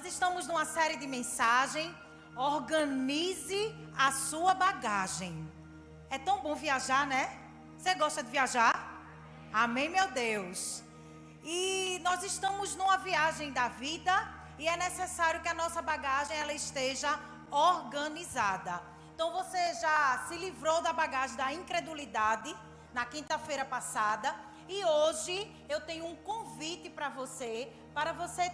estamos numa série de mensagem. Organize a sua bagagem. É tão bom viajar, né? Você gosta de viajar? Amém, meu Deus. E nós estamos numa viagem da vida e é necessário que a nossa bagagem ela esteja organizada. Então você já se livrou da bagagem da incredulidade na quinta-feira passada e hoje eu tenho um convite para você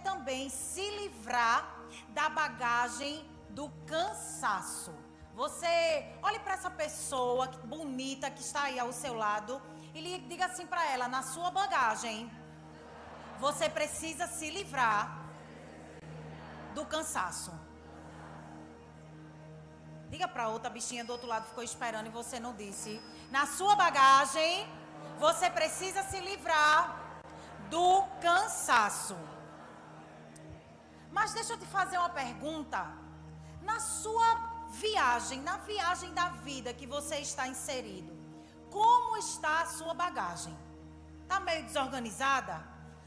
também se livrar da bagagem do cansaço. Você olhe para essa pessoa bonita que está aí ao seu lado e lhe diga assim para ela: na sua bagagem você precisa se livrar do cansaço. Diga para outra bichinha do outro lado, ficou esperando e você não disse. Na sua bagagem você precisa se livrar do cansaço. Mas deixa eu te fazer uma pergunta. Na sua viagem, na viagem da vida que você está inserido, como está a sua bagagem? Está meio desorganizada?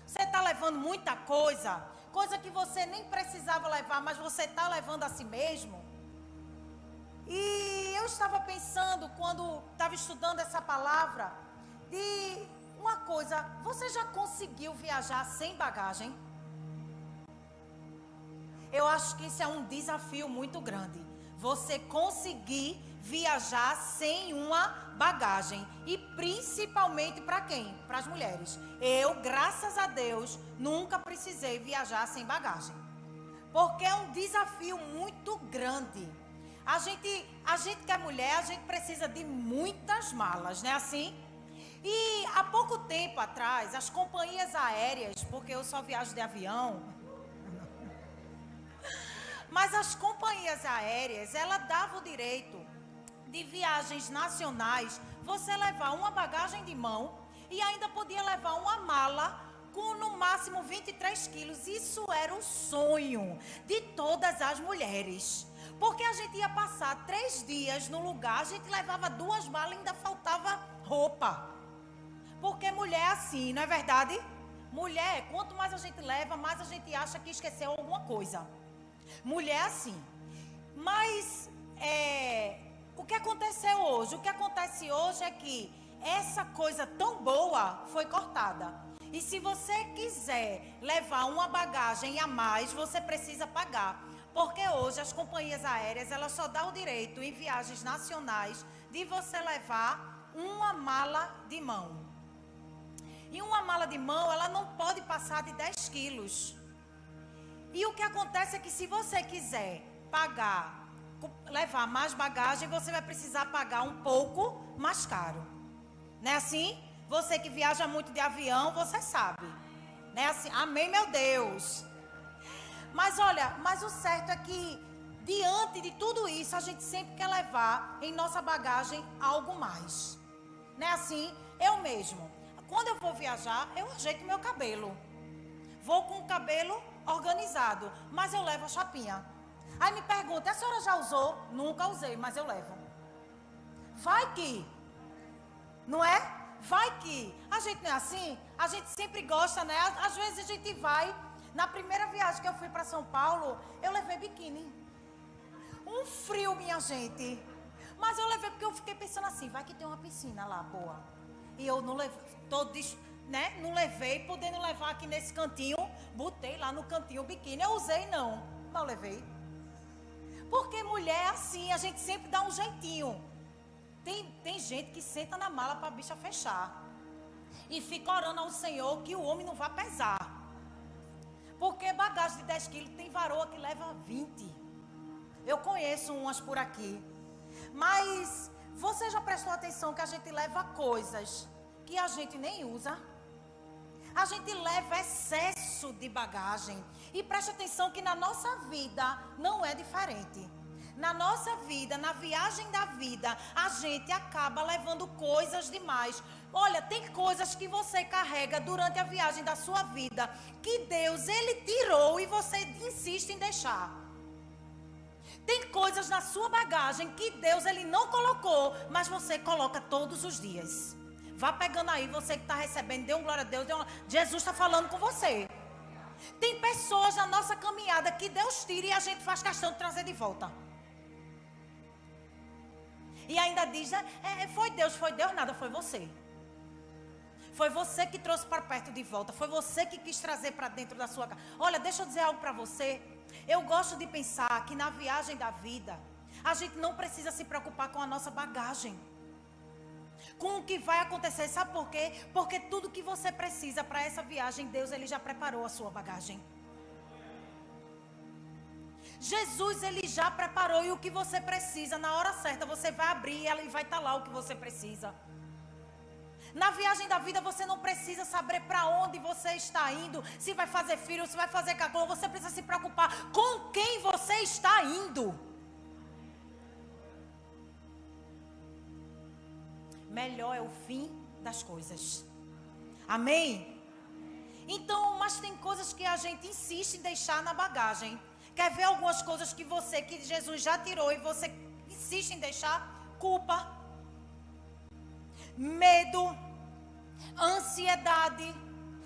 Você está levando muita coisa que você nem precisava levar, mas você está levando a si mesmo? E eu estava pensando, quando estava estudando essa palavra, de uma coisa: você já conseguiu viajar sem bagagem? Eu acho que isso é um desafio muito grande. Você conseguir viajar sem uma bagagem. E principalmente para quem? Para as mulheres. Eu, graças a Deus, nunca precisei viajar sem bagagem. Porque é um desafio muito grande. A gente que é mulher, a gente precisa de muitas malas, não é assim? E há pouco tempo atrás, as companhias aéreas, porque eu só viajo de avião, mas as companhias aéreas, ela dava o direito de viagens nacionais, você levar uma bagagem de mão e ainda podia levar uma mala com no máximo 23 quilos. Isso era o sonho de todas as mulheres. Porque a gente ia passar 3 dias no lugar, a gente levava 2 malas e ainda faltava roupa. Porque mulher é assim, não é verdade? Mulher, quanto mais a gente leva, mais a gente acha que esqueceu alguma coisa. Mulher é assim. Mas o que aconteceu hoje? O que acontece hoje é que essa coisa tão boa foi cortada. E se você quiser levar uma bagagem a mais, você precisa pagar. Porque hoje as companhias aéreas, elas só dão o direito em viagens nacionais de você levar uma mala de mão. E uma mala de mão, ela não pode passar de 10 quilos. E o que acontece é que se você quiser levar mais bagagem, você vai precisar pagar um pouco mais caro. Não é assim? Você que viaja muito de avião, você sabe. Não é assim? Amém, meu Deus. Mas olha, mas o certo é que diante de tudo isso, a gente sempre quer levar em nossa bagagem algo mais. Não é assim? Eu mesmo, quando eu vou viajar, eu ajeito meu cabelo. Vou com o cabelo organizado, mas eu levo a chapinha. Aí me pergunta: a senhora já usou? Nunca usei, mas eu levo. Vai que, não é? Vai que. A gente não é assim? A gente sempre gosta, né? Às vezes a gente vai. Na primeira viagem que eu fui para São Paulo, eu levei biquíni. Um frio, minha gente. Mas eu levei porque eu fiquei pensando assim: vai que tem uma piscina lá, boa. E eu não levei, né? Não levei, podendo levar aqui nesse cantinho. Botei lá no cantinho o biquíni. Eu usei não, mas eu levei. Porque mulher é assim, a gente sempre dá um jeitinho. Tem gente que senta na mala para a bicha fechar. E fica orando ao Senhor que o homem não vá pesar. Porque bagagem de 10 quilos tem varoa que leva 20. Eu conheço umas por aqui. Mas você já prestou atenção que a gente leva coisas que a gente nem usa? A gente leva excesso de bagagem. E preste atenção que na nossa vida não é diferente. Na nossa vida, na viagem da vida, a gente acaba levando coisas demais. Olha, tem coisas que você carrega durante a viagem da sua vida que Deus, Ele tirou e você insiste em deixar. Tem coisas na sua bagagem que Deus, Ele não colocou, mas você coloca todos os dias. Vá pegando aí, você que está recebendo, dê um glória a Deus. Jesus está falando com você. Tem pessoas na nossa caminhada que Deus tira e a gente faz questão de trazer de volta. E ainda diz, foi Deus nada, foi você. Foi você que trouxe para perto de volta. Foi você que quis trazer para dentro da sua casa. Olha, deixa eu dizer algo para você. Eu gosto de pensar que na viagem da vida, a gente não precisa se preocupar com a nossa bagagem. Com o que vai acontecer, sabe por quê? Porque tudo que você precisa para essa viagem, Deus, Ele já preparou a sua bagagem. Jesus, Ele já preparou, e o que você precisa, na hora certa, você vai abrir e vai estar lá o que você precisa. Na viagem da vida, você não precisa saber para onde você está indo, se vai fazer filho, se vai fazer cagou, você precisa se preocupar com quem você está indo. Melhor é o fim das coisas. Amém? Então, mas tem coisas que a gente insiste em deixar na bagagem. Quer ver algumas coisas que Jesus já tirou e você insiste em deixar? Culpa, medo, ansiedade,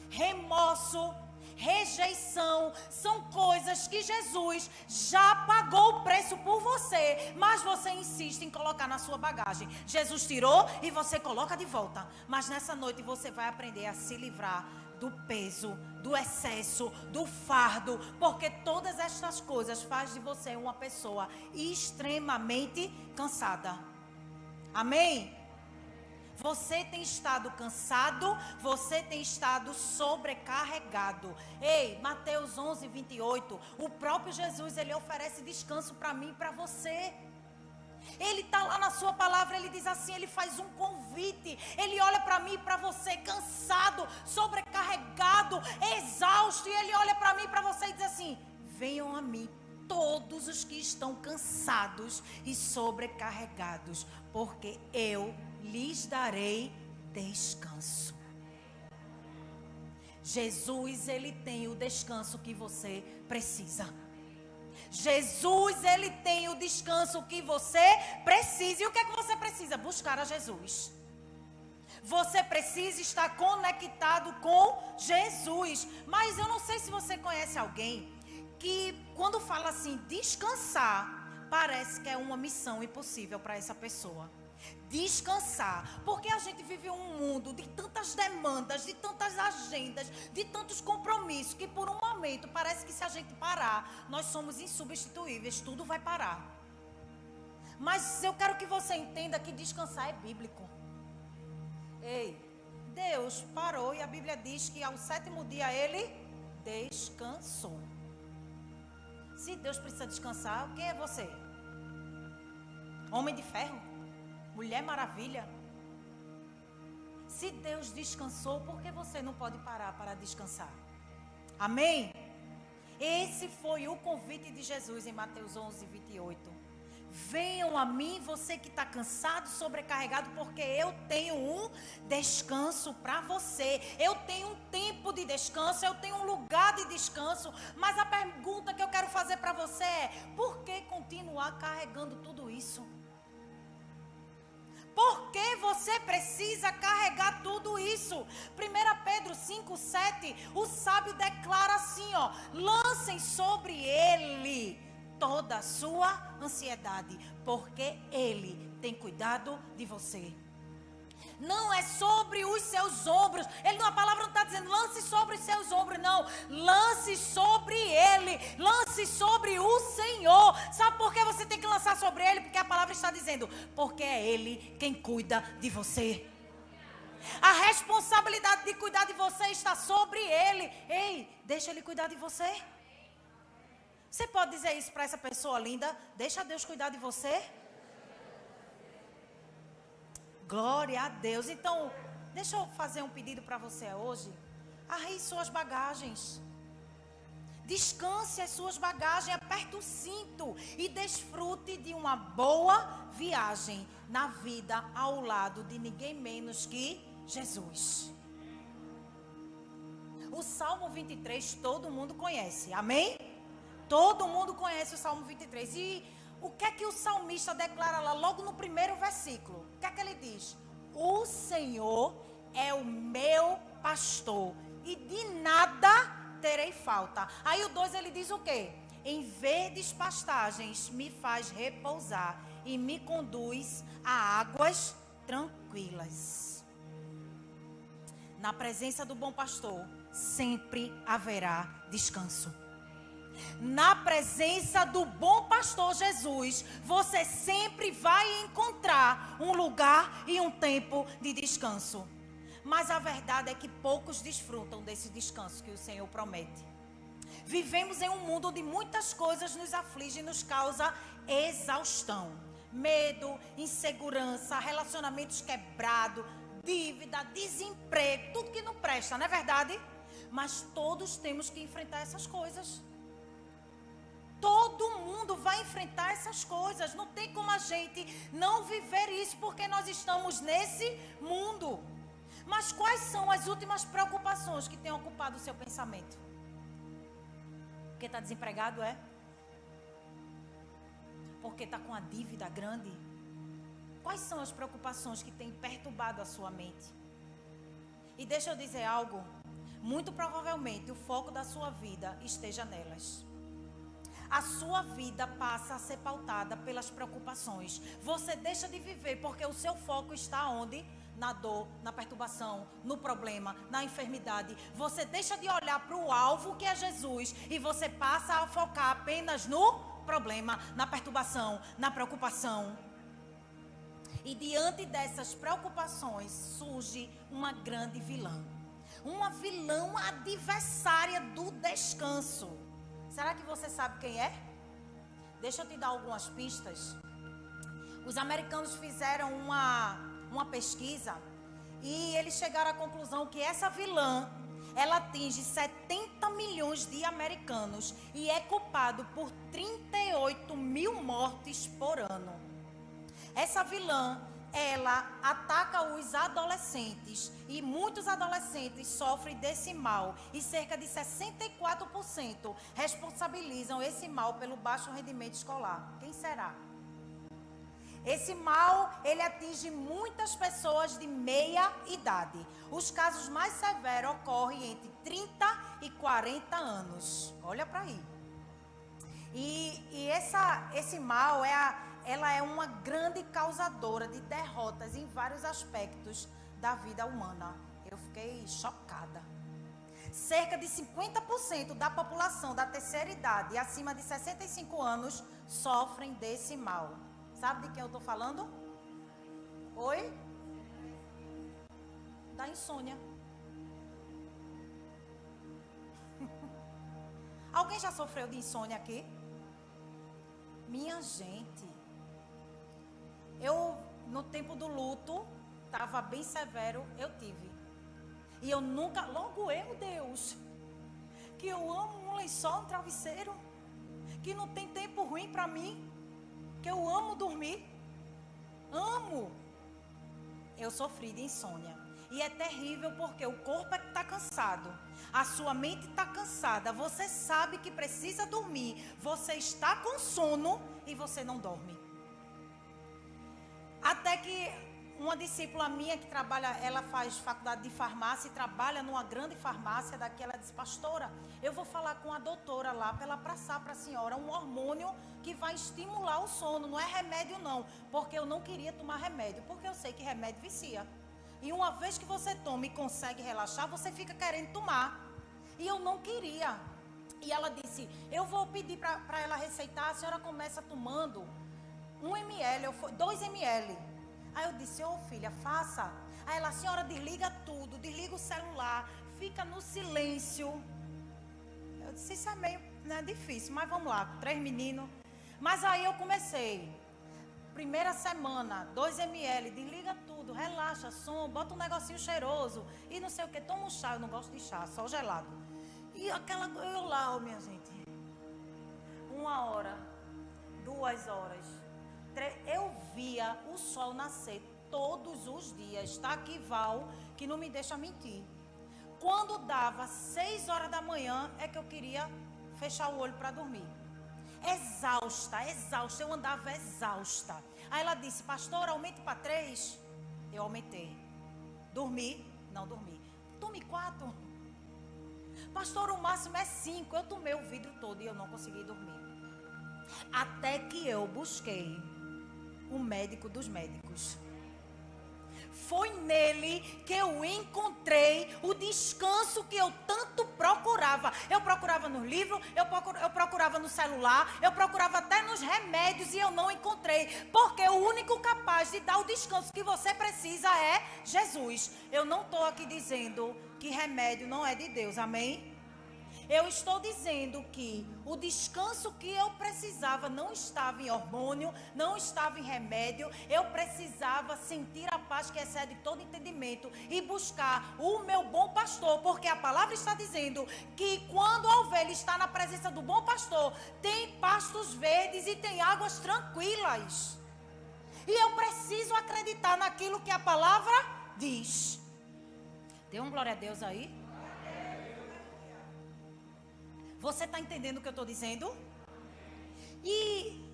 remorso, rejeição. São coisas que Jesus já pagou o preço por você, mas você insiste em colocar na sua bagagem. Jesus tirou e você coloca de volta. Mas nessa noite você vai aprender a se livrar do peso, do excesso, do fardo, porque todas estas coisas fazem de você uma pessoa extremamente cansada. Amém? Você tem estado cansado, você tem estado sobrecarregado. Ei, Mateus 11, 28, o próprio Jesus, Ele oferece descanso para mim e para você. Ele está lá na sua palavra, Ele diz assim, Ele faz um convite. Ele olha para mim e para você, cansado, sobrecarregado, exausto. E Ele olha para mim e para você e diz assim, venham a mim todos os que estão cansados e sobrecarregados, porque eu lhes darei descanso. Jesus, Ele tem o descanso que você precisa. Jesus, Ele tem o descanso que você precisa. E o que é que você precisa? Buscar a Jesus. Você precisa estar conectado com Jesus. Mas eu não sei se você conhece alguém que, quando fala assim, descansar, parece que é uma missão impossível para essa pessoa. Descansar, porque a gente vive um mundo de tantas demandas, de tantas agendas, de tantos compromissos, que por um momento parece que se a gente parar, nós somos insubstituíveis, tudo vai parar. Mas eu quero que você entenda que descansar é bíblico. Ei, Deus parou e a Bíblia diz que ao 7º dia Ele descansou. Se Deus precisa descansar, quem é você? Homem de ferro? Mulher Maravilha? Se Deus descansou, por que você não pode parar para descansar? Amém? Esse foi o convite de Jesus em Mateus 11, 28. Venham a mim, você que está cansado, sobrecarregado, porque eu tenho um descanso para você. Eu tenho um tempo de descanso, eu tenho um lugar de descanso. Mas a pergunta que eu quero fazer para você é, por que continuar carregando tudo isso? Por que você precisa carregar tudo isso? 1 Pedro 5, 7, o sábio declara assim, ó, lancem sobre ele toda a sua ansiedade, porque ele tem cuidado de você. Não é sobre os seus ombros. A palavra não está dizendo lance sobre os seus ombros, não. Lance sobre Ele. Lance sobre o Senhor. Sabe por que você tem que lançar sobre Ele? Porque a palavra está dizendo, porque é Ele quem cuida de você. A responsabilidade de cuidar de você está sobre Ele. Ei, deixa Ele cuidar de você. Você pode dizer isso para essa pessoa linda? Deixa Deus cuidar de você. Glória a Deus. Então, deixa eu fazer um pedido para você hoje. Arrie suas bagagens. Descanse as suas bagagens, aperte o cinto e desfrute de uma boa viagem na vida ao lado de ninguém menos que Jesus. O Salmo 23 todo mundo conhece, amém? Todo mundo conhece o Salmo 23. E o que é que o salmista declara lá, logo no primeiro versículo? O que é que ele diz? O Senhor é o meu pastor e de nada terei falta. Aí o 2 ele diz o quê? Em verdes pastagens me faz repousar e me conduz a águas tranquilas. Na presença do bom pastor, sempre haverá descanso. Na presença do bom pastor Jesus, você sempre vai encontrar um lugar e um tempo de descanso. Mas a verdade é que poucos desfrutam desse descanso que o Senhor promete. Vivemos em um mundo onde muitas coisas nos afligem e nos causa exaustão. Medo, insegurança, relacionamentos quebrados, dívida, desemprego, tudo que não presta, não é verdade? Mas todos temos que enfrentar essas coisas. Todo mundo vai enfrentar essas coisas. Não tem como a gente não viver isso, porque nós estamos nesse mundo. Mas quais são as últimas preocupações que têm ocupado o seu pensamento? Porque está desempregado, é? Porque está com a dívida grande? Quais são as preocupações que têm perturbado a sua mente? E deixa eu dizer algo. Muito provavelmente o foco da sua vida esteja nelas. A sua vida passa a ser pautada pelas preocupações. Você deixa de viver porque o seu foco está onde? Na dor, na perturbação, no problema, na enfermidade. Você deixa de olhar para o alvo que é Jesus e você passa a focar apenas no problema, na perturbação, na preocupação. E diante dessas preocupações surge uma grande vilã. Uma vilã adversária do descanso. Será que você sabe quem é? Deixa eu te dar algumas pistas. Os americanos fizeram uma pesquisa e eles chegaram à conclusão que essa vilã, ela atinge 70 milhões de americanos e é culpado por 38 mil mortes por ano. Essa vilã, ela ataca os adolescentes e muitos adolescentes sofrem desse mal e cerca de 64% responsabilizam esse mal pelo baixo rendimento escolar. Quem será? Esse mal, ele atinge muitas pessoas de meia idade. Os casos mais severos ocorrem entre 30 e 40 anos. Olha para aí. E esse mal ela é uma grande causadora de derrotas em vários aspectos da vida humana. Eu fiquei chocada. Cerca de 50% da população da terceira idade e acima de 65 anos sofrem desse mal. Sabe de quem eu estou falando? Oi? Da insônia. Alguém já sofreu de insônia aqui? Minha gente, no tempo do luto, estava bem severo, eu tive. E eu nunca, logo eu, Deus, que eu amo um lençol, um travesseiro, que não tem tempo ruim para mim, que eu amo dormir, amo. Eu sofri de insônia. E é terrível porque o corpo está cansado, a sua mente está cansada, você sabe que precisa dormir, você está com sono e você não dorme. Até que uma discípula minha que trabalha, ela faz faculdade de farmácia e trabalha numa grande farmácia daqui, ela disse: pastora, eu vou falar com a doutora lá para ela passar para a senhora um hormônio que vai estimular o sono, não é remédio não, porque eu não queria tomar remédio, porque eu sei que remédio vicia. E uma vez que você toma e consegue relaxar, você fica querendo tomar. E eu não queria. E ela disse: eu vou pedir para ela receitar, a senhora começa tomando 1 ml, 2 ml. Aí eu disse: ô filha, faça. Aí ela: a senhora desliga tudo, desliga o celular, fica no silêncio. Eu disse: isso é meio difícil, mas vamos lá, 3 meninos. Mas aí eu comecei. Primeira semana, 2 ml, desliga tudo, relaxa, som, bota um negocinho cheiroso e não sei o que, toma um chá, eu não gosto de chá, só gelado. E eu lá, minha gente, 1 hora, 2 horas, 3, eu via o sol nascer todos os dias, tá aqui Val, que não me deixa mentir. Quando dava 6 horas da manhã, é que eu queria fechar o olho para dormir. Exausta, eu andava exausta. Aí ela disse: pastora, aumente para 3. Eu aumentei. Dormi? Não dormi. Tome 4. Pastor, o máximo é 5. Eu tomei o vidro todo e eu não consegui dormir. Até que eu busquei o médico dos médicos. Foi nele que eu encontrei o descanso que eu tanto procurava. Eu procurava no livro, eu procurava no celular, eu procurava até nos remédios e eu não encontrei. Porque o único capaz de dar o descanso que você precisa é Jesus. Eu não estou aqui dizendo que remédio não é de Deus, amém? Eu estou dizendo que o descanso que eu precisava não estava em hormônio, não estava em remédio. Eu precisava sentir a paz que excede todo entendimento e buscar o meu bom pastor, porque a palavra está dizendo que quando a ovelha está na presença do bom pastor, tem pastos verdes e tem águas tranquilas. E eu preciso acreditar naquilo que a palavra diz. Dê um glória a Deus aí. Você está entendendo o que eu estou dizendo? E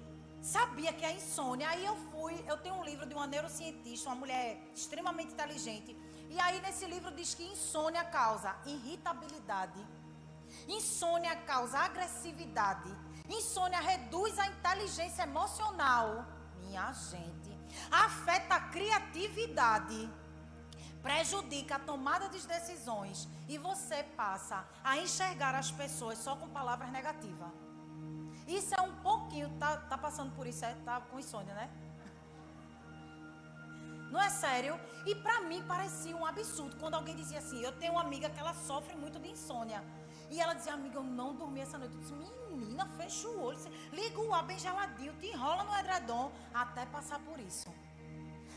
sabia que a insônia, aí eu tenho um livro de uma neurocientista, uma mulher extremamente inteligente, e aí nesse livro diz que insônia causa irritabilidade, insônia causa agressividade, insônia reduz a inteligência emocional, minha gente, afeta a criatividade, prejudica a tomada de decisões e você passa a enxergar as pessoas só com palavras negativas. Isso é um pouquinho, tá passando por isso, tá com insônia, né? Não é sério? E pra mim parecia um absurdo quando alguém dizia assim, eu tenho uma amiga que ela sofre muito de insônia. E ela dizia, amiga, eu não dormi essa noite. Eu disse, menina, fecha o olho, liga o ar bem geladinho, te enrola no edredom, até passar por isso.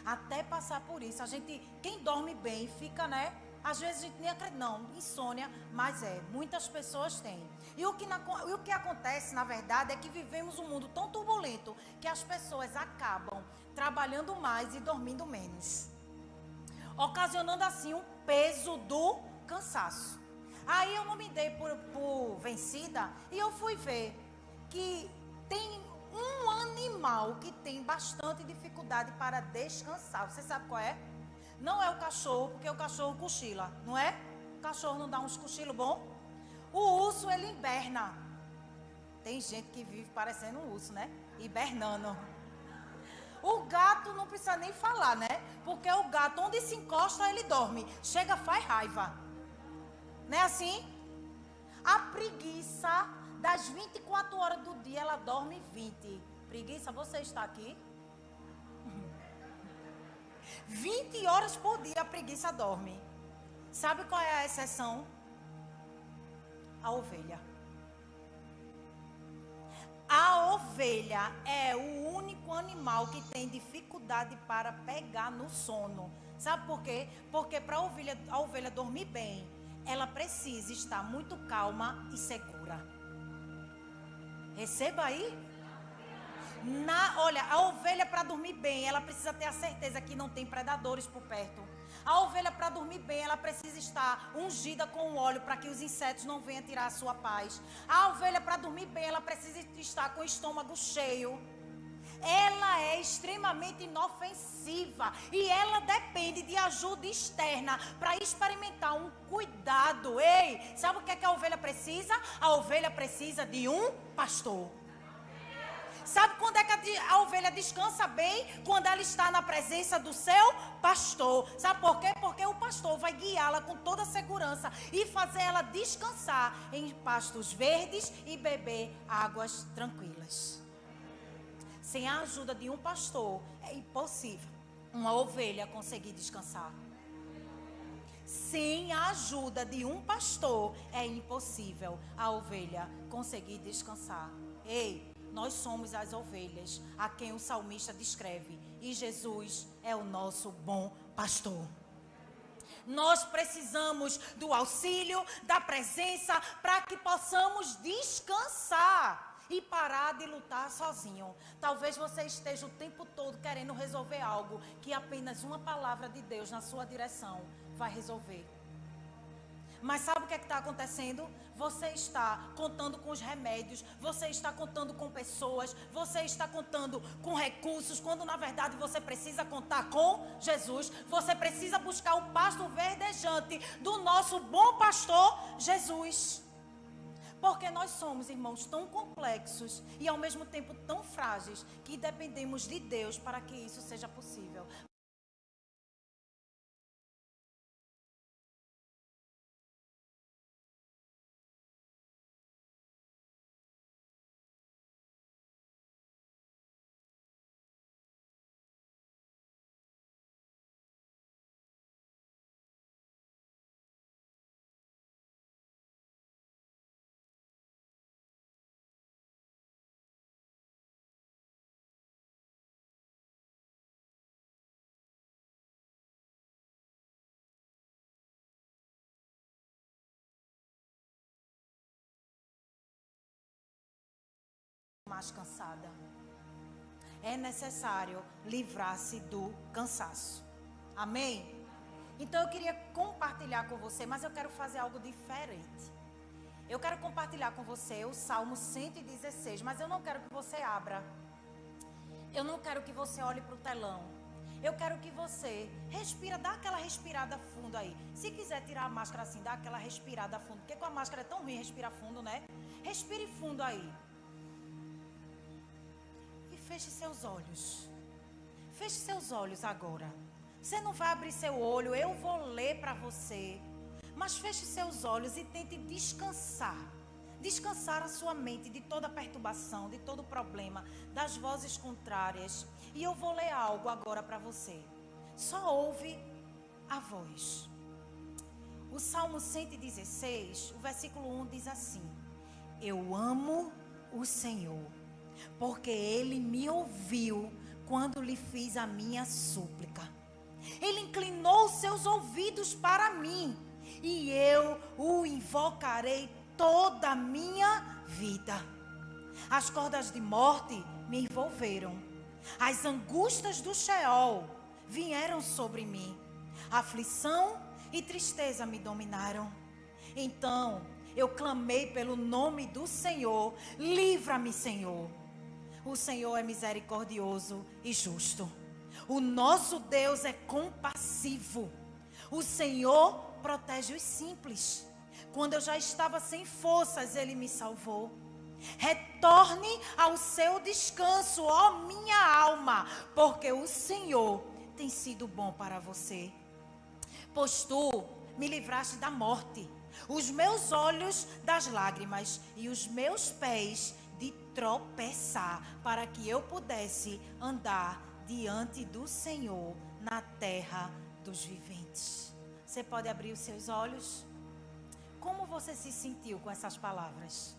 Até passar por isso. A gente, quem dorme bem, fica, né? Às vezes a gente nem acredita, não, insônia, mas muitas pessoas têm. E o que acontece, na verdade, é que vivemos um mundo tão turbulento que as pessoas acabam trabalhando mais e dormindo menos, ocasionando assim um peso do cansaço. Aí eu não me dei por vencida e eu fui ver que tem um animal que tem bastante dificuldade para descansar. Você sabe qual é? Não é o cachorro, porque o cachorro cochila, não é? O cachorro não dá uns cochilos bom? O urso, ele hiberna. Tem gente que vive parecendo um urso, né? Hibernando. O gato não precisa nem falar, né? Porque o gato, onde se encosta, ele dorme. Chega, faz raiva. Não é assim? A preguiça, das 24 horas do dia, ela dorme 20. Preguiça, você está aqui? 20 horas por dia a preguiça dorme. Sabe qual é a exceção? A ovelha. A ovelha é o único animal que tem dificuldade para pegar no sono. Sabe por quê? Porque para a ovelha dormir bem, ela precisa estar muito calma e segura. Receba aí. Olha, a ovelha para dormir bem, ela precisa ter a certeza que não tem predadores por perto. A ovelha para dormir bem, ela precisa estar ungida com óleo para que os insetos não venham tirar a sua paz. A ovelha para dormir bem, ela precisa estar com o estômago cheio. Ela é extremamente inofensiva e ela depende de ajuda externa para experimentar um cuidado. Ei, sabe o que é que a ovelha precisa? A ovelha precisa de um pastor. Sabe quando é que a ovelha descansa bem? Quando ela está na presença do seu pastor. Sabe por quê? Porque o pastor vai guiá-la com toda a segurança e fazer ela descansar em pastos verdes e beber águas tranquilas. Sem a ajuda de um pastor, é impossível uma ovelha conseguir descansar. Sem a ajuda de um pastor, é impossível a ovelha conseguir descansar. Ei, nós somos as ovelhas a quem o salmista descreve. E Jesus é o nosso bom pastor. Nós precisamos do auxílio, da presença, para que possamos descansar e parar de lutar sozinho. Talvez você esteja o tempo todo querendo resolver algo que apenas uma palavra de Deus na sua direção vai resolver. Mas sabe o que é que está acontecendo? Você está contando com os remédios, você está contando com pessoas, você está contando com recursos, quando na verdade você precisa contar com Jesus. Você precisa buscar o pasto verdejante do nosso bom pastor Jesus. Porque nós somos, irmãos, tão complexos e ao mesmo tempo tão frágeis que dependemos de Deus para que isso seja possível. Mais cansada. É necessário livrar-se do cansaço. Amém? Então eu queria compartilhar com você, mas eu quero fazer algo diferente. Eu quero compartilhar com você o Salmo 116, mas eu não quero que você abra. Eu não quero que você olhe para o telão. Eu quero que você respira, dá aquela respirada fundo aí. Se quiser tirar a máscara assim, dá aquela respirada fundo. Porque com a máscara é tão ruim respirar fundo, né? Respire fundo aí. Feche seus olhos. Feche seus olhos agora. Você não vai abrir seu olho, eu vou ler para você. Mas feche seus olhos e tente descansar. Descansar a sua mente de toda perturbação, de todo problema, das vozes contrárias. E eu vou ler algo agora para você. Só ouve a voz. O Salmo 116, o versículo 1 diz assim: Eu amo o Senhor, porque Ele me ouviu quando lhe fiz a minha súplica. Ele inclinou seus ouvidos para mim, e eu o invocarei toda a minha vida. As cordas de morte me envolveram, as angústias do Sheol vieram sobre mim, aflição e tristeza me dominaram. Então eu clamei pelo nome do Senhor: livra-me, Senhor. O Senhor é misericordioso e justo. O nosso Deus é compassivo. O Senhor protege os simples. Quando eu já estava sem forças, Ele me salvou. Retorne ao seu descanso, ó minha alma, porque o Senhor tem sido bom para você. Pois tu me livraste da morte, os meus olhos das lágrimas e os meus pés de tropeçar, para que eu pudesse andar diante do Senhor na terra dos viventes. Você pode abrir os seus olhos? Como você se sentiu com essas palavras?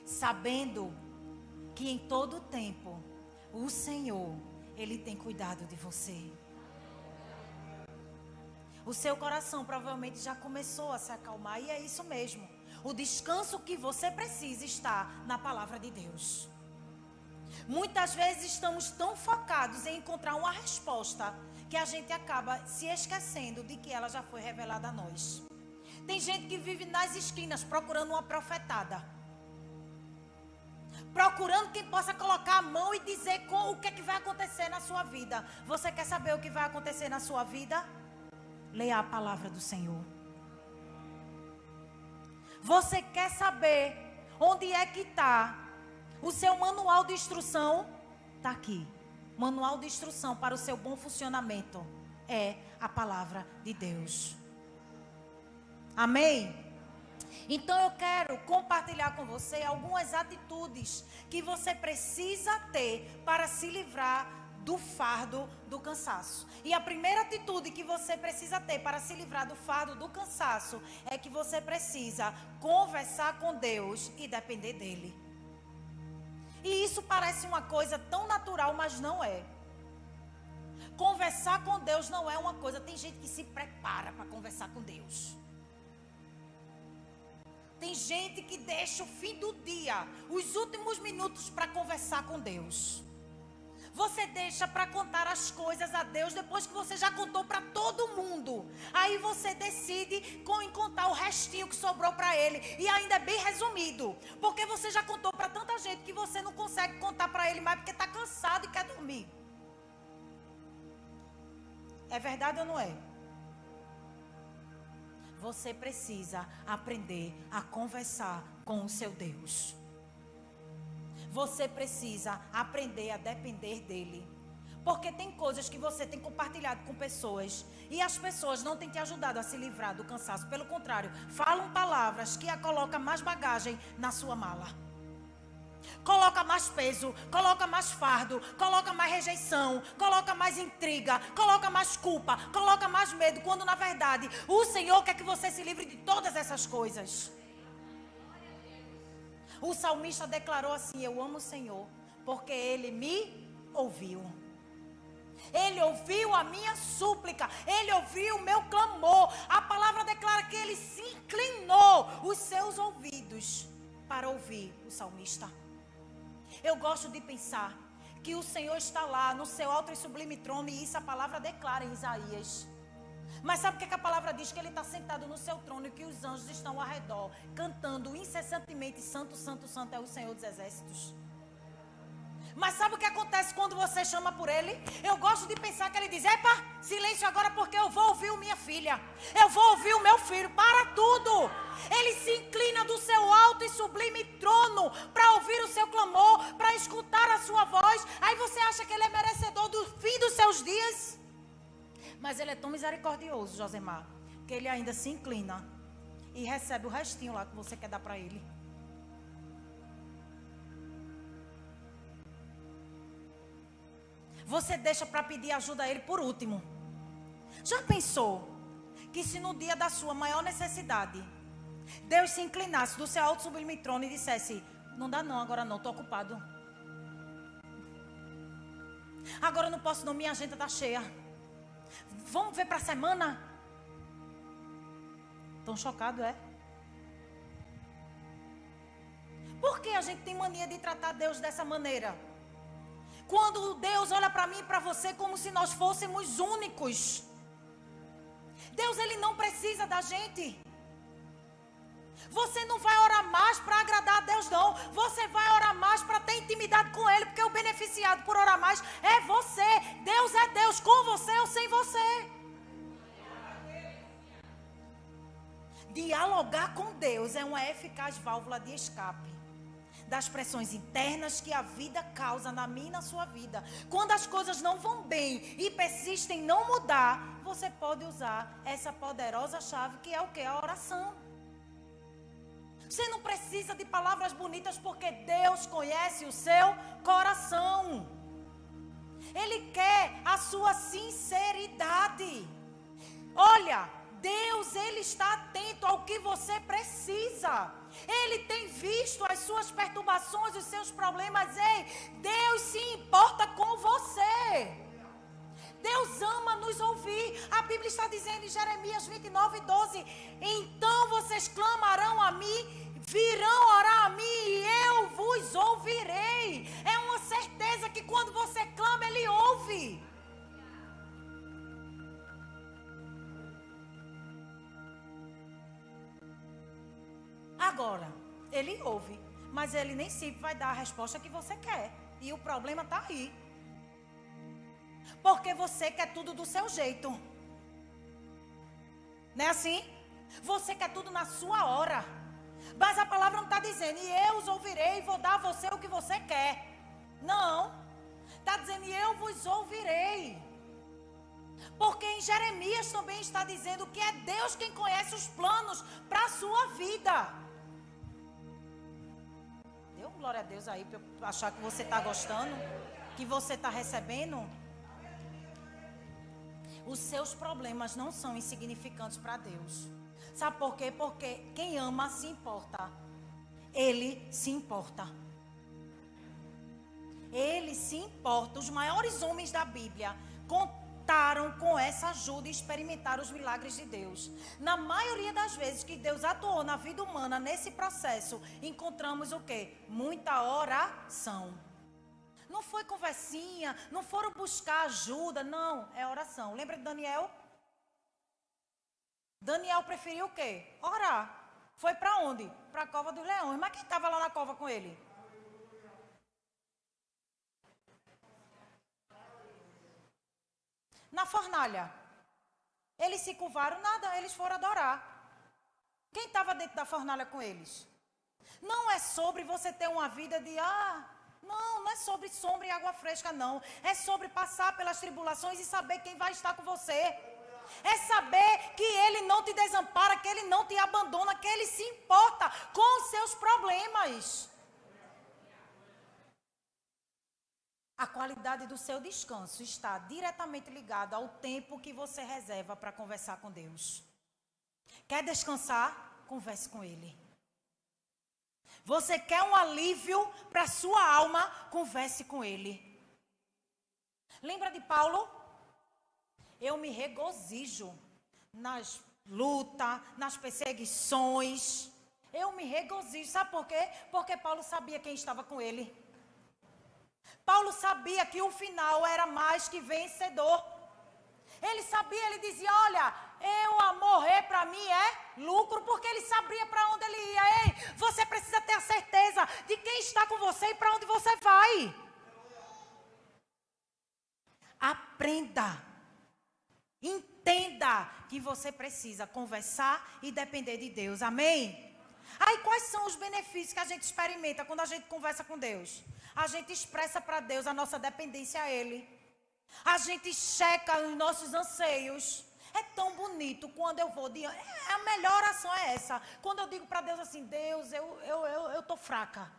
Sabendo que em todo tempo o Senhor, Ele tem cuidado de você. O seu coração provavelmente já começou a se acalmar, e é isso mesmo. O descanso que você precisa está na palavra de Deus. Muitas vezes estamos tão focados em encontrar uma resposta que a gente acaba se esquecendo de que ela já foi revelada a nós. Tem gente que vive nas esquinas procurando uma profetada, procurando quem possa colocar a mão e dizer o que é que vai acontecer na sua vida. Você quer saber o que vai acontecer na sua vida? Leia a palavra do Senhor. Você quer saber onde é que está o seu manual de instrução? Está aqui. Manual de instrução para o seu bom funcionamento é a palavra de Deus. Amém? Então eu quero compartilhar com você algumas atitudes que você precisa ter para se livrar do fardo do cansaço. E a primeira atitude que você precisa ter para se livrar do fardo do cansaço é que você precisa conversar com Deus e depender dele. E isso parece uma coisa tão natural, mas não é. Conversar com Deus não é uma coisa. Tem gente que se prepara para conversar com Deus. Tem gente que deixa o fim do dia, os últimos minutos para conversar com Deus. Você deixa para contar as coisas a Deus depois que você já contou para todo mundo. Aí você decide em contar o restinho que sobrou para Ele. E ainda é bem resumido. Porque você já contou para tanta gente que você não consegue contar para Ele mais porque está cansado e quer dormir. É verdade ou não é? Você precisa aprender a conversar com o seu Deus. Você precisa aprender a depender dele. Porque tem coisas que você tem compartilhado com pessoas e as pessoas não têm te ajudado a se livrar do cansaço. Pelo contrário, falam palavras que a colocam mais bagagem na sua mala. Coloca mais peso, coloca mais fardo, coloca mais rejeição, coloca mais intriga, coloca mais culpa, coloca mais medo, quando na verdade o Senhor quer que você se livre de todas essas coisas. O salmista declarou assim: eu amo o Senhor, porque Ele me ouviu. Ele ouviu a minha súplica, Ele ouviu o meu clamor. A palavra declara que Ele se inclinou os seus ouvidos para ouvir o salmista. Eu gosto de pensar que o Senhor está lá no seu alto e sublime trono, e isso a palavra declara em Isaías. Mas sabe o que a palavra diz? Que Ele está sentado no seu trono e que os anjos estão ao redor, cantando incessantemente: Santo, Santo, Santo é o Senhor dos Exércitos. Mas sabe o que acontece quando você chama por Ele? Eu gosto de pensar que Ele diz: epa, silêncio agora, porque eu vou ouvir minha filha, eu vou ouvir o meu filho, para tudo. Ele se inclina do seu alto e sublime trono para ouvir o seu clamor, para escutar a sua voz. Aí você acha que Ele é merecedor do fim dos seus dias? Mas Ele é tão misericordioso, Josemar, que Ele ainda se inclina e recebe o restinho lá que você quer dar para Ele. Você deixa para pedir ajuda a Ele por último. Já pensou que se no dia da sua maior necessidade Deus se inclinasse do seu alto sublime trono e dissesse: não dá não, agora não, estou ocupado, agora não posso não, minha agenda está cheia, vamos ver para a semana? Tão chocado, é? Por que a gente tem mania de tratar Deus dessa maneira? Quando Deus olha para mim e para você como se nós fôssemos únicos. Deus, Ele não precisa da gente. Você não vai orar mais para agradar a Deus, não. Você vai orar mais para ter intimidade com Ele, porque o beneficiado por orar mais é você. Deus é Deus, com você ou sem você. Dialogar com Deus é uma eficaz válvula de escape das pressões internas que a vida causa na minha e na sua vida. Quando as coisas não vão bem e persistem em não mudar, você pode usar essa poderosa chave que é o quê? A oração. Você não precisa de palavras bonitas, porque Deus conhece o seu coração. Ele quer a sua sinceridade. Olha, Deus, Ele está atento ao que você precisa. Ele tem visto as suas perturbações, os seus problemas. Ei, Deus se importa com você. Deus ama nos ouvir. A Bíblia está dizendo em Jeremias 29:12: então vocês clamarão a mim, virão orar a mim e eu vos ouvirei. É uma certeza que quando você clama, Ele ouve. Agora, Ele ouve, mas Ele nem sempre vai dar a resposta que você quer. E o problema está aí. Porque você quer tudo do seu jeito. Não é assim? Você quer tudo na sua hora. Mas a palavra não está dizendo: e eu os ouvirei e vou dar a você o que você quer. Não. Está dizendo: e eu vos ouvirei. Porque em Jeremias também está dizendo que é Deus quem conhece os planos para a sua vida. Dê um glória a Deus aí para eu achar que você está gostando, que você está recebendo. Os seus problemas não são insignificantes para Deus. Sabe por quê? Porque quem ama se importa. Ele se importa. Ele se importa. Os maiores homens da Bíblia contaram com essa ajuda e experimentaram os milagres de Deus. Na maioria das vezes que Deus atuou na vida humana, nesse processo, encontramos o quê? Muita oração. Não foi conversinha, não foram buscar ajuda, não, é oração. Lembra de Daniel? Daniel preferiu o quê? Orar. Foi para onde? Para a cova dos leões. Mas quem estava lá na cova com ele? Na fornalha. Eles se curvaram, nada, eles foram adorar. Quem estava dentro da fornalha com eles? Não é sobre você ter uma vida de, não é sobre sombra e água fresca, não. É sobre passar pelas tribulações e saber quem vai estar com você. É saber que Ele não te desampara, que Ele não te abandona, que Ele se importa com os seus problemas. A qualidade do seu descanso está diretamente ligada ao tempo que você reserva para conversar com Deus. Quer descansar? Converse com Ele. Você quer um alívio para a sua alma? Converse com Ele. Lembra de Paulo? Eu me regozijo nas lutas, nas perseguições. Eu me regozijo. Sabe por quê? Porque Paulo sabia quem estava com ele. Paulo sabia que o final era mais que vencedor. Ele sabia, ele dizia, olha, eu a morrer para mim é lucro, porque ele sabia para onde ele ia. Ei, você precisa ter a certeza de quem está com você e para onde você vai. Aprenda. Entenda que você precisa conversar e depender de Deus. Amém? Aí quais são os benefícios que a gente experimenta quando a gente conversa com Deus? A gente expressa para Deus a nossa dependência a Ele. A gente checa os nossos anseios. É tão bonito quando eu vou diante. A melhor oração é essa. Quando eu digo para Deus assim, Deus, eu estou fraca.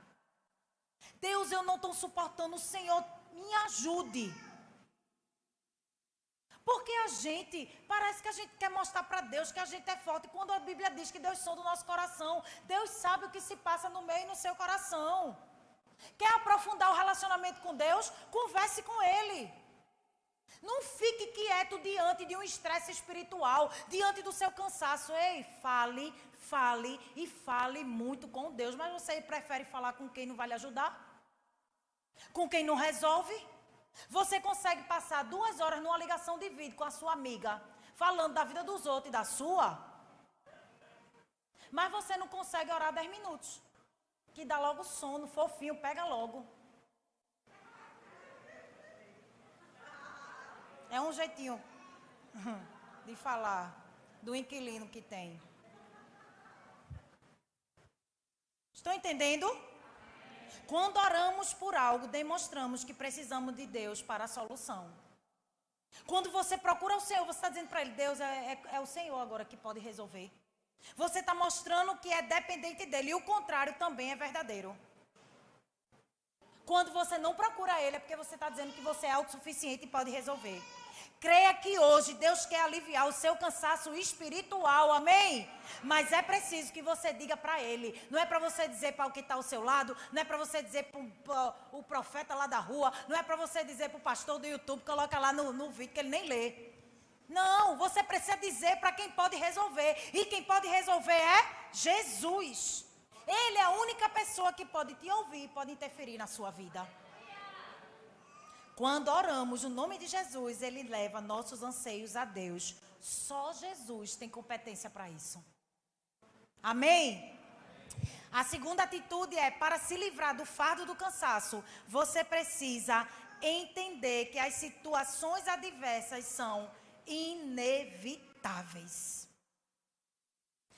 Deus, eu não estou suportando. O Senhor, me ajude. Porque parece que a gente quer mostrar para Deus que a gente é forte. Quando a Bíblia diz que Deus sonda o nosso coração, Deus sabe o que se passa no meio e no seu coração. Quer aprofundar o relacionamento com Deus? Converse com Ele. Não fique quieto diante de um estresse espiritual, diante do seu cansaço. Ei, fale e fale muito com Deus. Mas você prefere falar com quem não vai lhe ajudar? Com quem não resolve? Você consegue passar 2 horas numa ligação de vídeo com a sua amiga, falando da vida dos outros e da sua? Mas você não consegue orar 10 minutos. Que dá logo sono, fofinho, pega logo. É um jeitinho de falar do inquilino que tem. Estão entendendo? Quando oramos por algo, demonstramos que precisamos de Deus para a solução. Quando você procura o Senhor, você está dizendo para Ele, Deus, é o Senhor agora que pode resolver. Você está mostrando que é dependente dEle. E o contrário também é verdadeiro. Quando você não procura Ele, é porque você está dizendo que você é autossuficiente e pode resolver. Creia que hoje Deus quer aliviar o seu cansaço espiritual, amém? Mas é preciso que você diga para Ele. Não é para você dizer para o que está ao seu lado, não é para você dizer para o profeta lá da rua, não é para você dizer para o pastor do YouTube, coloca lá no vídeo que ele nem lê. Não, você precisa dizer para quem pode resolver. E quem pode resolver é Jesus. Ele é a única pessoa que pode te ouvir, pode interferir na sua vida. Quando oramos no nome de Jesus, Ele leva nossos anseios a Deus. Só Jesus tem competência para isso. Amém? A segunda atitude é, para se livrar do fardo do cansaço, você precisa entender que as situações adversas são inevitáveis.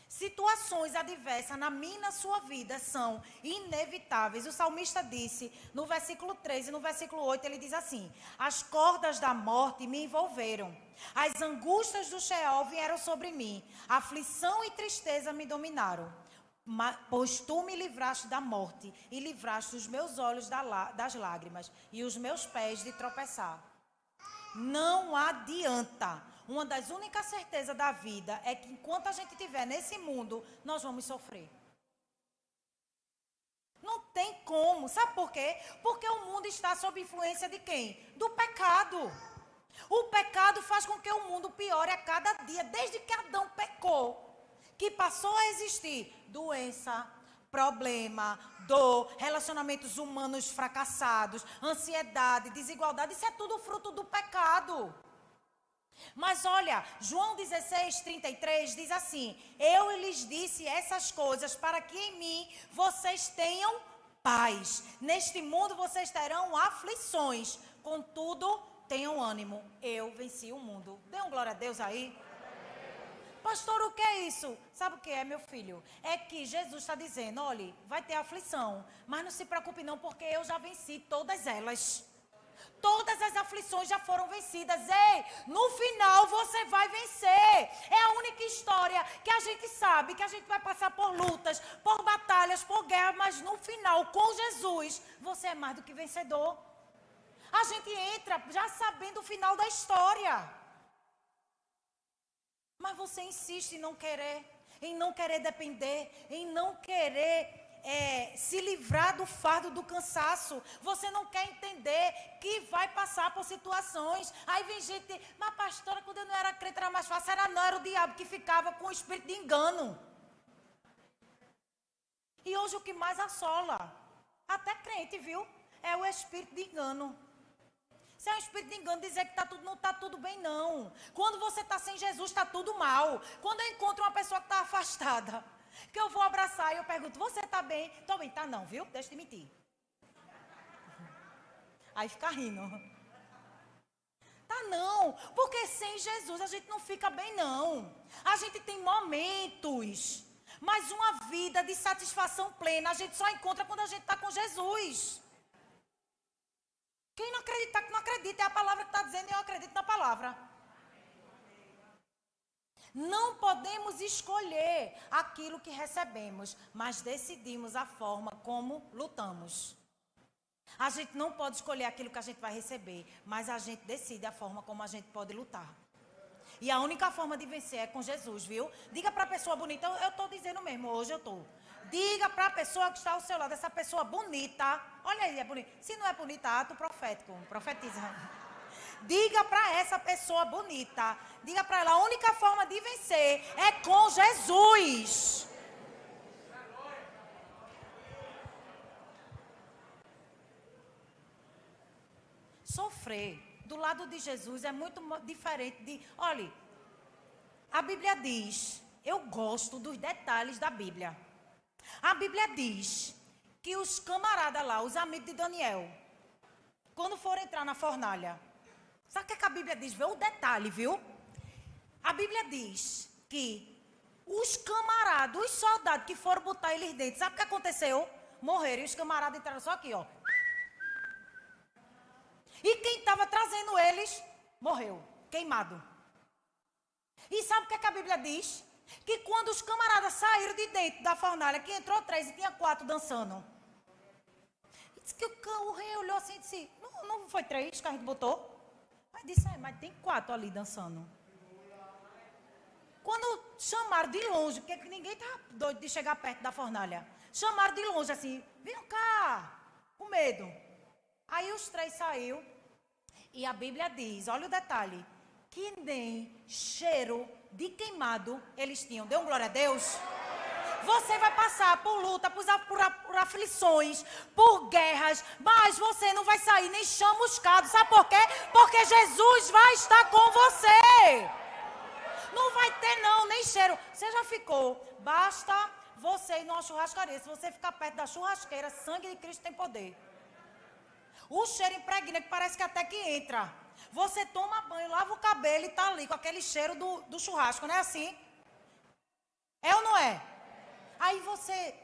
Situações adversas na minha e na sua vida são inevitáveis. O salmista disse, no versículo 3 e no versículo 8, ele diz assim: as cordas da morte me envolveram, as angústias do Sheol vieram sobre mim, aflição e tristeza me dominaram. Pois tu me livraste da morte e livraste os meus olhos das lágrimas e os meus pés de tropeçar. Não adianta. Uma das únicas certezas da vida é que enquanto a gente estiver nesse mundo, nós vamos sofrer. Não tem como. Sabe por quê? Porque o mundo está sob influência de quem? Do pecado. O pecado faz com que o mundo piore a cada dia. Desde que Adão pecou, que passou a existir doença, problema, dor, relacionamentos humanos fracassados, ansiedade, desigualdade, isso é tudo fruto do pecado. Mas olha, João 16:33 diz assim: eu lhes disse essas coisas para que em mim vocês tenham paz. Neste mundo vocês terão aflições, contudo, tenham ânimo. Eu venci o mundo. Dê um glória a Deus aí. Pastor, o que é isso? Sabe o que é, meu filho? É que Jesus está dizendo, olha, vai ter aflição, mas não se preocupe não, porque eu já venci todas elas. Todas as aflições já foram vencidas. Ei, no final você vai vencer. É a única história que a gente sabe, que a gente vai passar por lutas, por batalhas, por guerra, mas no final, com Jesus, você é mais do que vencedor. A gente entra já sabendo o final da história. Mas você insiste em não querer depender, em não querer se livrar do fardo do cansaço. Você não quer entender que vai passar por situações. Aí vem gente, mas pastora, quando eu não era crente era mais fácil. Era o diabo que ficava com o espírito de engano. E hoje o que mais assola, até crente, viu? É o espírito de engano. Se é um espírito de engano, dizer que não está tudo bem, não. Quando você está sem Jesus, está tudo mal. Quando eu encontro uma pessoa que está afastada, que eu vou abraçar e eu pergunto, você está bem? Estou bem. Tá não, viu? Deixa de mentir. Aí fica rindo. Tá não, porque sem Jesus a gente não fica bem, não. A gente tem momentos, mas uma vida de satisfação plena a gente só encontra quando a gente está com Jesus. Quem não acreditar, que não acredita, é a palavra que está dizendo e eu acredito na palavra. Não podemos escolher aquilo que recebemos, mas decidimos a forma como lutamos. A gente não pode escolher aquilo que a gente vai receber, mas a gente decide a forma como a gente pode lutar. E a única forma de vencer é com Jesus, viu? Diga para a pessoa bonita, eu estou dizendo mesmo, hoje eu estou. Diga para a pessoa que está ao seu lado, essa pessoa bonita, olha aí, é bonita. Se não é bonita, ato profético, profetiza. Diga para essa pessoa bonita, diga para ela, a única forma de vencer é com Jesus. Sofrer do lado de Jesus é muito diferente de... Olha, a Bíblia diz, eu gosto dos detalhes da Bíblia. A Bíblia diz que os camaradas lá, os amigos de Daniel, quando foram entrar na fornalha, sabe o que a Bíblia diz? Vê o detalhe, viu? A Bíblia diz que os camaradas, os soldados que foram botar eles dentro, sabe o que aconteceu? Morreram e os camaradas entraram só aqui, ó. E quem estava trazendo eles, morreu, queimado. E sabe o que a Bíblia diz? Que quando os camaradas saíram de dentro da fornalha, que entrou 3 e tinha 4 dançando. Diz que o rei olhou assim e disse, não foi 3 que a gente botou? Mas disse, mas tem 4 ali dançando. Quando chamaram de longe, porque ninguém estava doido de chegar perto da fornalha. Chamaram de longe assim, vem cá, com medo. Aí os 3 saíram e a Bíblia diz, olha o detalhe, que nem cheiro de queimado eles tinham. Dê um glória a Deus. Você vai passar por luta, por aflições, por guerras, mas você não vai sair nem chamuscado. Sabe por quê? Porque Jesus vai estar com você. Não vai ter não, nem cheiro. Você já ficou, basta você ir numa churrascaria. Se você ficar perto da churrasqueira, sangue de Cristo tem poder. O cheiro impregna, que parece que até que entra. Você toma banho, lava o cabelo e está ali com aquele cheiro do churrasco, não é assim? É ou não é? Aí você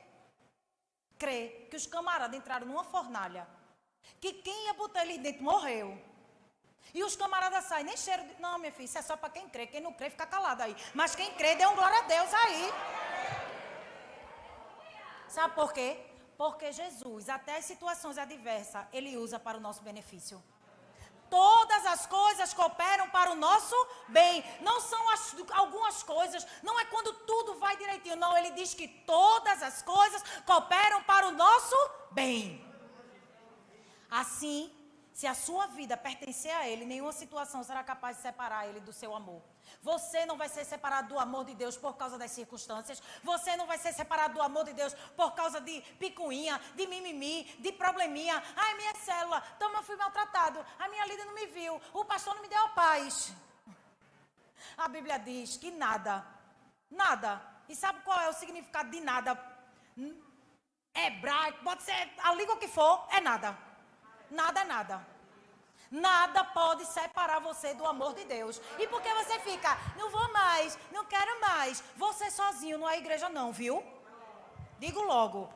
crê que os camaradas entraram numa fornalha, que quem ia botar eles dentro morreu. E os camaradas saem, nem cheiro de... Não, minha filha, isso é só para quem crê. Quem não crê, fica calado aí. Mas quem crê, dê um glória a Deus aí. Sabe por quê? Porque Jesus, até as situações adversas, Ele usa para o nosso benefício. Todas as coisas cooperam para o nosso bem. Não são algumas coisas, não é quando tudo vai direitinho. Não, Ele diz que todas as coisas cooperam para o nosso bem. Assim, Se a sua vida pertencer a Ele, nenhuma situação será capaz de separar Ele do seu amor. Você não vai ser separado do amor de Deus por causa das circunstâncias. Você não vai ser separado do amor de Deus por causa de picuinha, de mimimi, de probleminha. Ai, minha célula, então eu fui maltratado. A minha líder não me viu. O pastor não me deu a paz. A Bíblia diz que nada. E sabe qual é o significado de nada? Hebraico, pode ser a língua que for, é nada. Nada é nada. Nada pode separar você do amor de Deus. E por que você fica, não vou mais, não quero mais. Você sozinho não é igreja não, viu? Digo logo.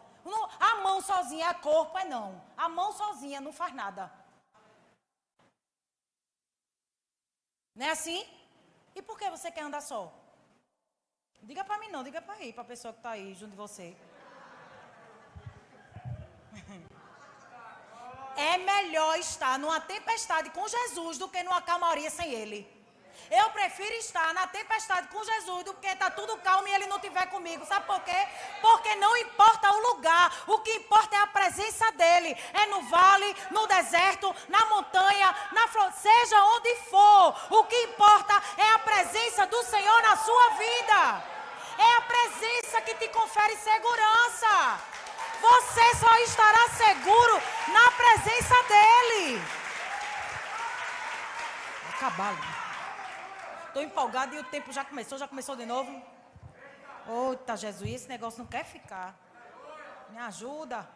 A mão sozinha é corpo, é não. A mão sozinha não faz nada. Não é assim? E por que você quer andar só? Diga pra mim não, diga pra ir, pra pessoa que tá aí junto de você. É melhor estar numa tempestade com Jesus do que numa calmaria sem Ele. Eu prefiro estar na tempestade com Jesus do que estar tudo calmo e Ele não estiver comigo. Sabe por quê? Porque não importa o lugar. O que importa é a presença dEle. É no vale, no deserto, na montanha, na flor, seja onde for. O que importa é a presença do Senhor na sua vida. É a presença que te confere segurança. Você só estará seguro na presença dEle. Vai acabar ali. Estou empolgada e o tempo já começou de novo. Eita, Jesus, esse negócio não quer ficar. Me ajuda.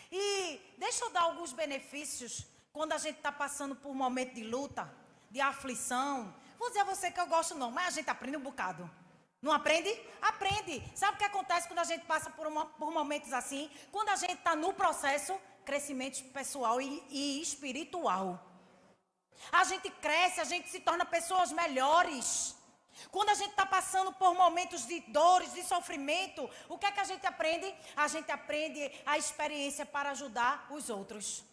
E deixa eu dar alguns benefícios quando a gente está passando por um momento de luta, de aflição. Vou dizer a você que eu gosto não, mas a gente aprende um bocado. Não aprende? Aprende. Sabe o que acontece quando a gente passa por momentos assim? Quando a gente está no processo, crescimento pessoal e espiritual. A gente cresce, a gente se torna pessoas melhores. Quando a gente está passando por momentos de dores, de sofrimento, o que é que a gente aprende? A gente aprende a experiência para ajudar os outros.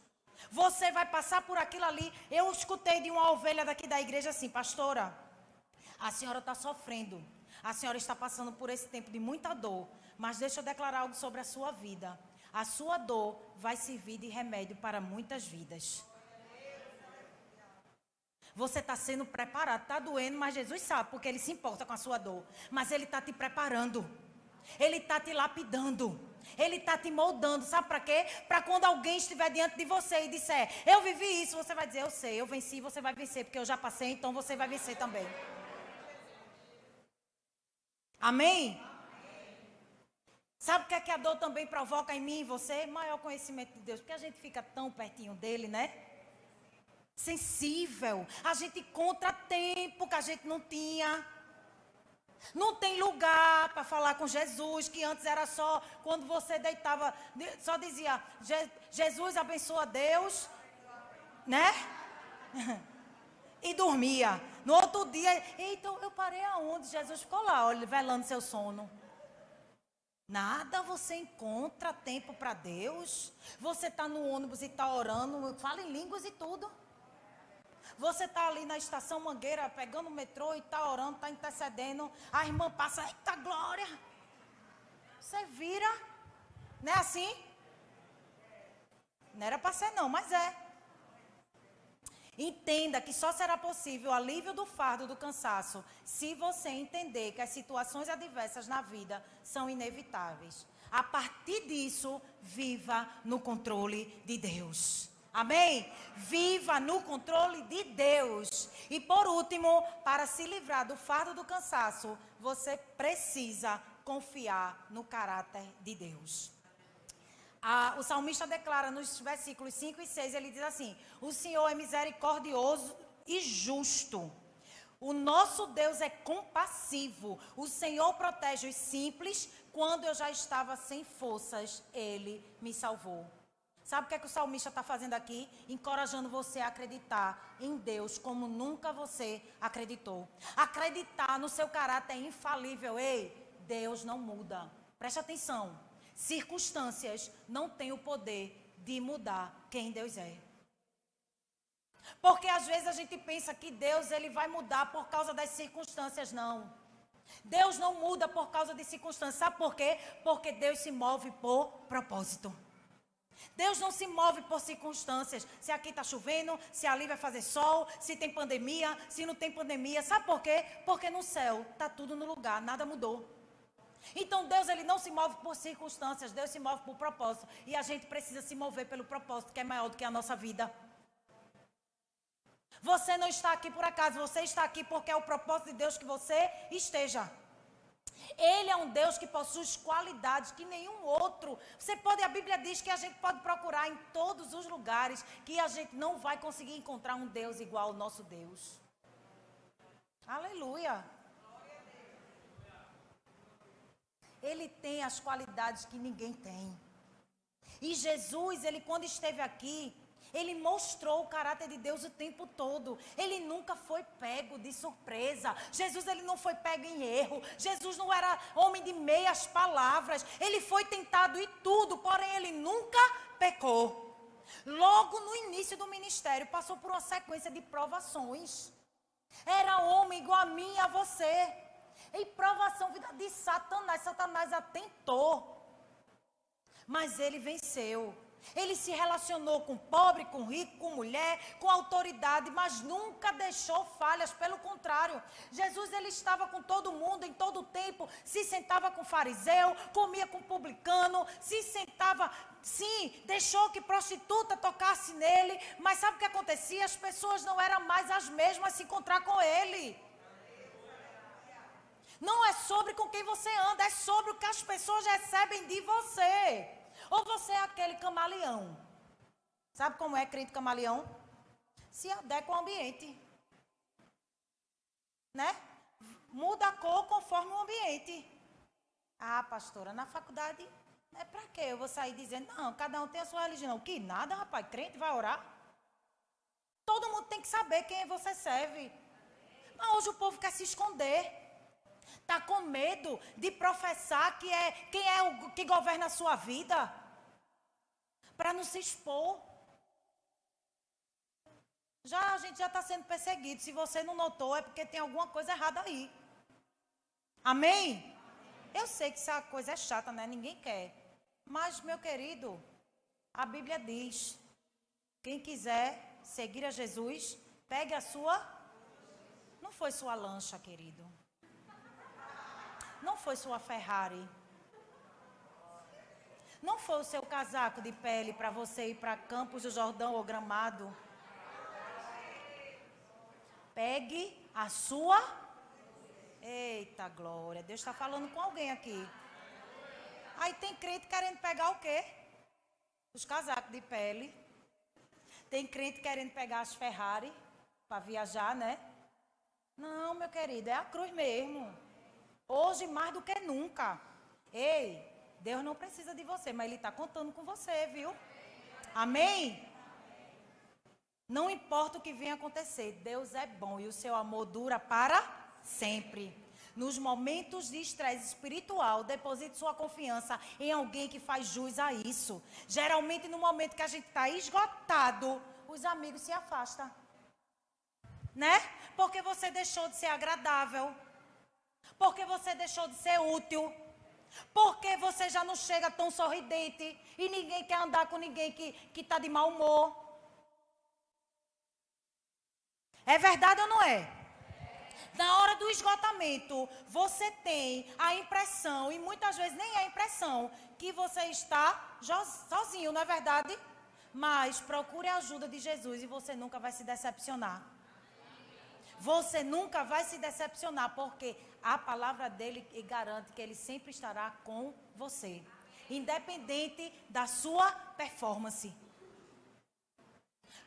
Você vai passar por aquilo ali. Eu escutei de uma ovelha daqui da igreja assim, pastora, a senhora está sofrendo. A senhora está passando por esse tempo de muita dor, mas deixa eu declarar algo sobre a sua vida. A sua dor vai servir de remédio para muitas vidas. Você está sendo preparado, está doendo, mas Jesus sabe, porque Ele se importa com a sua dor. Mas Ele está te preparando, Ele está te lapidando, Ele está te moldando. Sabe para quê? Para quando alguém estiver diante de você e disser, eu vivi isso, você vai dizer, eu sei, eu venci, você vai vencer, porque eu já passei, então você vai vencer também. Amém? Sabe o que é que a dor também provoca em mim e você? Maior conhecimento de Deus. Porque a gente fica tão pertinho dele, né? Sensível. A gente encontra tempo que a gente não tinha. Não tem lugar para falar com Jesus, que antes era só quando você deitava, só dizia, Jesus abençoa Deus, né? E dormia. No outro dia, então eu parei aonde? Jesus ficou lá, olha, velando seu sono. Nada, você encontra tempo para Deus. Você está no ônibus e está orando, fala em línguas e tudo. Você está ali na estação Mangueira, pegando o metrô e está orando, está intercedendo. A irmã passa, eita glória. Você vira, não é assim? Não era para ser não, mas é. Entenda que só será possível o alívio do fardo do cansaço se você entender que as situações adversas na vida são inevitáveis. A partir disso, viva no controle de Deus. Amém? Viva no controle de Deus. E por último, para se livrar do fardo do cansaço, você precisa confiar no caráter de Deus. O salmista declara nos versículos 5 e 6, ele diz assim, o Senhor é misericordioso e justo. O nosso Deus é compassivo. O Senhor protege os simples. Quando eu já estava sem forças, Ele me salvou. Sabe o que é que o salmista está fazendo aqui? Encorajando você a acreditar em Deus como nunca você acreditou. Acreditar no seu caráter infalível. Ei, Deus não muda. Preste atenção. Circunstâncias não têm o poder de mudar quem Deus é. Porque às vezes a gente pensa que Deus ele vai mudar por causa das circunstâncias. Não. Deus não muda por causa de circunstâncias. Sabe por quê? Porque Deus se move por propósito. Deus não se move por circunstâncias. Se aqui está chovendo, se ali vai fazer sol, se tem pandemia, se não tem pandemia. Sabe por quê? Porque no céu está tudo no lugar, nada mudou. Então Deus, ele não se move por circunstâncias, Deus se move por propósito. E a gente precisa se mover pelo propósito que é maior do que a nossa vida. Você não está aqui por acaso, você está aqui porque é o propósito de Deus que você esteja. Ele é um Deus que possui qualidades que nenhum outro. Você pode, a Bíblia diz que a gente pode procurar em todos os lugares que a gente não vai conseguir encontrar um Deus igual ao nosso Deus. Aleluia. Ele tem as qualidades que ninguém tem. E Jesus, ele quando esteve aqui, ele mostrou o caráter de Deus o tempo todo. Ele nunca foi pego de surpresa. Jesus, ele não foi pego em erro. Jesus não era homem de meias palavras. Ele foi tentado em tudo, porém ele nunca pecou. Logo no início do ministério, passou por uma sequência de provações. Era homem igual a mim e a você. Em provação, vida de Satanás. Satanás a tentou. Mas ele venceu. Ele se relacionou com pobre, com rico, com mulher, com autoridade, mas nunca deixou falhas, pelo contrário. Jesus, ele estava com todo mundo, em todo o tempo, se sentava com fariseu, comia com publicano, se sentava, sim, deixou que prostituta tocasse nele, mas sabe o que acontecia? As pessoas não eram mais as mesmas a se encontrar com ele. Não é sobre com quem você anda, é sobre o que as pessoas recebem de você. Ou você é aquele camaleão. Sabe como é crente camaleão? Se adequa ao ambiente. Né? Muda a cor conforme o ambiente. Ah, pastora, na faculdade, é pra quê? Eu vou sair dizendo, não, cada um tem a sua religião. Que nada, rapaz, crente vai orar. Todo mundo tem que saber quem você serve. Mas hoje o povo quer se esconder. Está com medo de professar quem é o que governa a sua vida. Para não se expor. A gente já está sendo perseguido. Se você não notou, é porque tem alguma coisa errada aí. Amém? Eu sei que essa coisa é chata, né? Ninguém quer. Mas, meu querido, a Bíblia diz, quem quiser seguir a Jesus, pegue a sua... Não foi sua lancha, querido. Não foi sua Ferrari. Não foi o seu casaco de pele para você ir para Campos do Jordão ou Gramado. Pegue a sua... Eita glória, Deus está falando com alguém aqui. Aí tem crente querendo pegar o quê? Os casacos de pele. Tem crente querendo pegar as Ferrari para viajar, né? Não, meu querido, é a cruz mesmo. Hoje, mais do que nunca. Ei, Deus não precisa de você, mas Ele está contando com você, viu? Amém? Não importa o que venha acontecer, Deus é bom e o seu amor dura para sempre. Nos momentos de estresse espiritual, deposite sua confiança em alguém que faz jus a isso. Geralmente, no momento que a gente está esgotado, os amigos se afastam. Né? Porque você deixou de ser agradável. Porque você deixou de ser útil. Porque você já não chega tão sorridente. E ninguém quer andar com ninguém que está de mau humor. É verdade ou não é? Na hora do esgotamento, você tem a impressão, e muitas vezes nem é a impressão, que você está sozinho, não é verdade? Mas procure a ajuda de Jesus e você nunca vai se decepcionar. Você nunca vai se decepcionar, porque a palavra dele garante que ele sempre estará com você, independente da sua performance.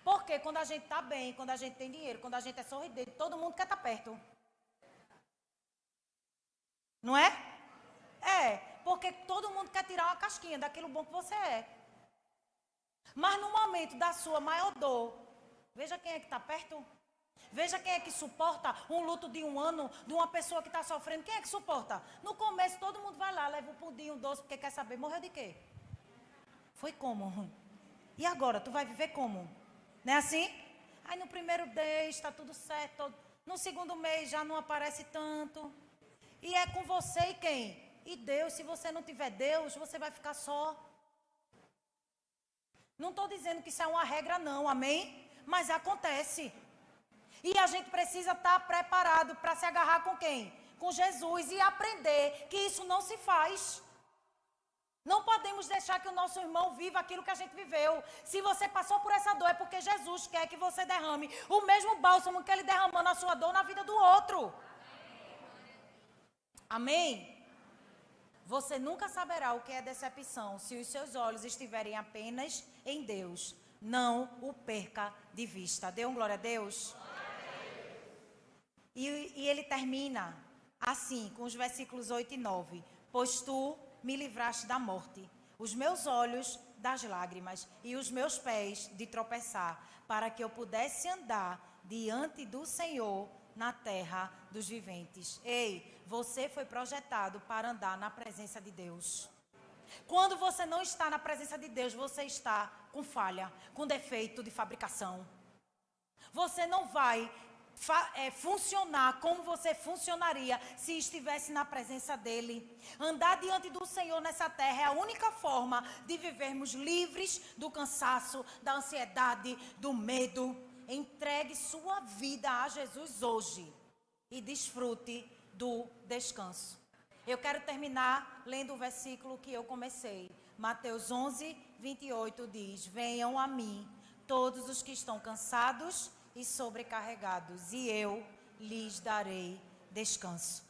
Porque quando a gente está bem, quando a gente tem dinheiro, quando a gente é sorridente, todo mundo quer estar perto. Não é? É, porque todo mundo quer tirar uma casquinha daquilo bom que você é. Mas no momento da sua maior dor, veja quem é que está perto. Veja quem é que suporta um luto de 1 ano de uma pessoa que está sofrendo. Quem é que suporta? No começo todo mundo vai lá, leva um pudim, um doce, porque quer saber, morreu de quê? Foi como? E agora, tu vai viver como? Não é assim? Aí no primeiro mês está tudo certo, no segundo mês já não aparece tanto. E é com você e quem? E Deus. Se você não tiver Deus, você vai ficar só. Não estou dizendo que isso é uma regra, não, amém? Mas acontece. E a gente precisa estar preparado para se agarrar com quem? Com Jesus e aprender que isso não se faz. Não podemos deixar que o nosso irmão viva aquilo que a gente viveu. Se você passou por essa dor, é porque Jesus quer que você derrame o mesmo bálsamo que ele derramou na sua dor na vida do outro. Amém? Você nunca saberá o que é decepção se os seus olhos estiverem apenas em Deus. Não o perca de vista. Dê um glória a Deus. E ele termina assim, com os versículos 8 e 9. Pois tu me livraste da morte, os meus olhos das lágrimas e os meus pés de tropeçar, para que eu pudesse andar diante do Senhor na terra dos viventes. Ei, você foi projetado para andar na presença de Deus. Quando você não está na presença de Deus, você está com falha, com defeito de fabricação. Você não vai funcionar como você funcionaria se estivesse na presença dele. Andar diante do Senhor nessa terra é a única forma de vivermos livres do cansaço, da ansiedade, do medo. Entregue sua vida a Jesus hoje e desfrute do descanso. Eu quero terminar lendo o versículo que eu comecei. Mateus 11, 28 diz: venham a mim todos os que estão cansados e sobrecarregados, e eu lhes darei descanso.